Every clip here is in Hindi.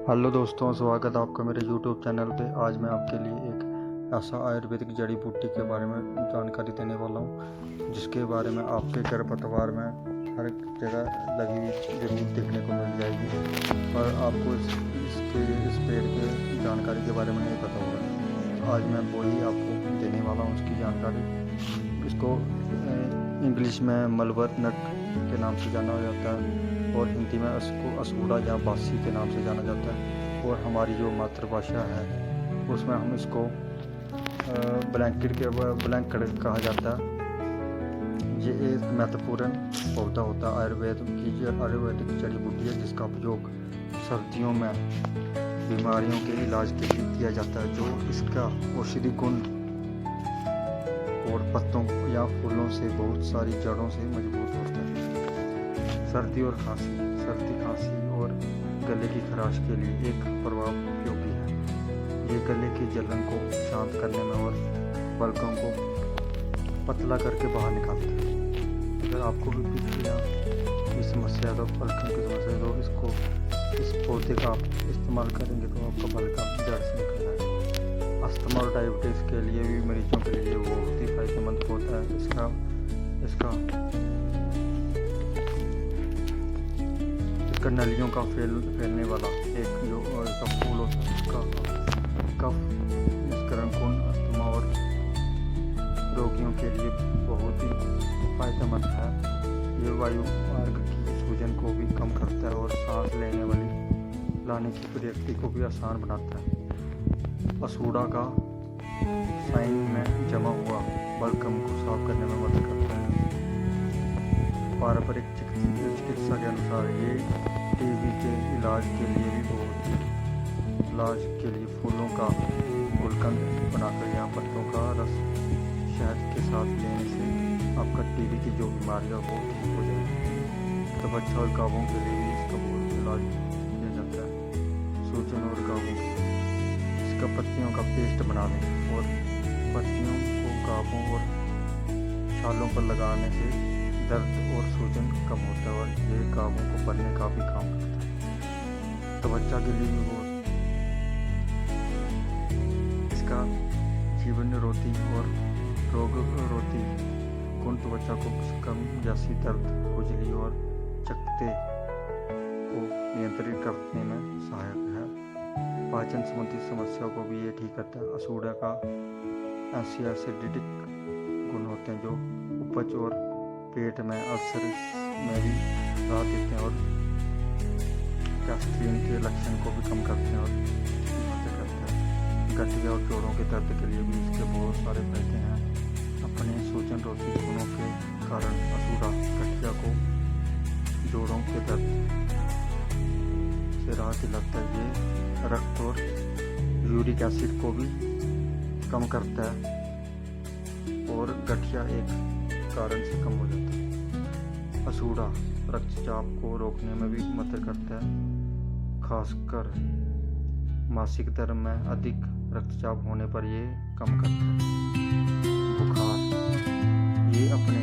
हेलो दोस्तों, स्वागत है आपका मेरे YouTube चैनल पे। आज मैं आपके लिए एक ऐसा आयुर्वेदिक जड़ी बूटी के बारे में जानकारी देने वाला हूँ जिसके बारे में आपके खरपतवार में हर जगह लगी हुई जरूर देखने को मिल जाएगी, पर आपको इस पेड़ के जानकारी के बारे में नहीं पता होगा। तो आज मैं वही आपको देने वाला हूँ उसकी जानकारी। इसको इंग्लिश में मलबर नट के नाम से जाना जाता है और हिंदी में इसको असूड़ा या बासी के नाम से जाना जाता है। और हमारी जो मातृभाषा है उसमें हम इसको ब्लैंकेट कहा जाता है। ये एक महत्वपूर्ण पौधा होता है आयुर्वेदिक जड़ी बूटी है जिसका उपयोग सर्दियों में बीमारियों के इलाज के लिए किया जाता है। जो इसका औषधि गुण और पत्तों या फूलों से बहुत सारी जड़ों से मजबूत होता है। सर्दी खांसी और गले की खराश के लिए एक प्रभाव उपयोगी है। ये गले की जलन को शांत करने में और पलकों को पतला करके बाहर निकालता है। अगर आपको भी इस समस्या तो पलकों की समस्या तो इस पौधे का आप इस्तेमाल करेंगे तो आपका पलका जड़ से निकल जाएगा। अस्थमा और डायबिटीज़ के लिए भी मरीजों के लिए वो बहुत ही फायदेमंद होता है। इसका नलियों का फैलने वाला एक जो इसका फूल होता है उसका कफ निष्करण गुण अस्थमा और रोगियों के लिए बहुत ही फायदेमंद है। ये वायु मार्ग की सूजन को भी कम करता है और सांस लाने की प्रक्रिया को भी आसान बनाता है। असूड़ा का साइन में जमा हुआ बलगम को साफ करने में मदद करता है। पारंपरिक चिकित्सा के अनुसार ये टीबी के इलाज के लिए फूलों का गुलकंद बनाकर या पत्तों का रस शहद के साथ लेने से आपका टीबी की जो बीमारी है वो ठीक हो जाएगी। तो बच्चा और गाँवों के लिए भी इसका बहुत इलाज किया जाता है। सूजन और गाँवों के इसका पत्तियों का पेस्ट बना लें और पत्तियों को गाँवों और छालों पर लगाने से दर्द और सूजन कम होता है और ये गाँवों को बनने का भी काम करता है। तो बच्चा के लिए भी वो इसका जीवन रोधी और रोग रोधी गुण तो बच्चा को कम जैसी दर्द, खुजली और चकत्ते को नियंत्रित करने में सहायक है। पाचन संबंधी समस्याओं को भी ये ठीक करता है। असूड़ा का एसिडिक गुण होते हैं जो उपज और पेट में अल्सर में भी राहत देते हैं और गैस्ट्रिन के लक्षण को भी कम करते हैं और मदद करते हैं। गठिया और जोड़ों के दर्द के लिए भी इसके बहुत सारे फायदे हैं। अपने सूजन रोधी गुणों के कारण असूड़ा गठिया को जोड़ों के दर्द से राहत दिलाता है। ये रक्त और यूरिक एसिड को भी कम करता है और गठिया एक कारण से कम हो जाता है। असूड़ा रक्तचाप को रोकने में भी मदद करता है, खासकर मासिक धर्म में अधिक रक्तचाप होने पर ये कम करता है। बुखार ये अपने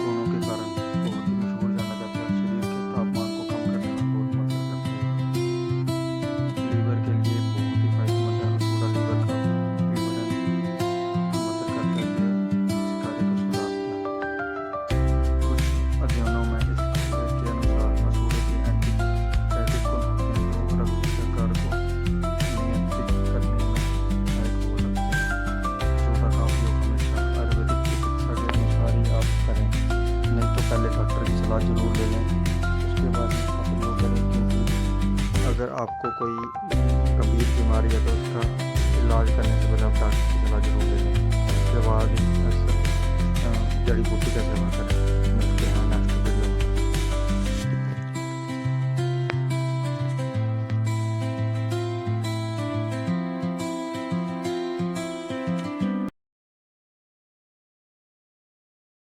गुणों के कारण बहुत ही मशहूर जाना जाता है। शरीर के तापमान को कम करने में बहुत मदद करता है। लीवर के लिए बहुत ही फायदेमंद है। असूड़ा लीवर का जरूर ले लें, उसके बाद इसका प्रयोग करें। क्योंकि अगर आपको कोई गंभीर बीमारी है तो उसका इलाज करने से पहले आप डॉक्टर की सलाह जरूर ले लें। उसके बाद जड़ी बूटी का सेवन करें।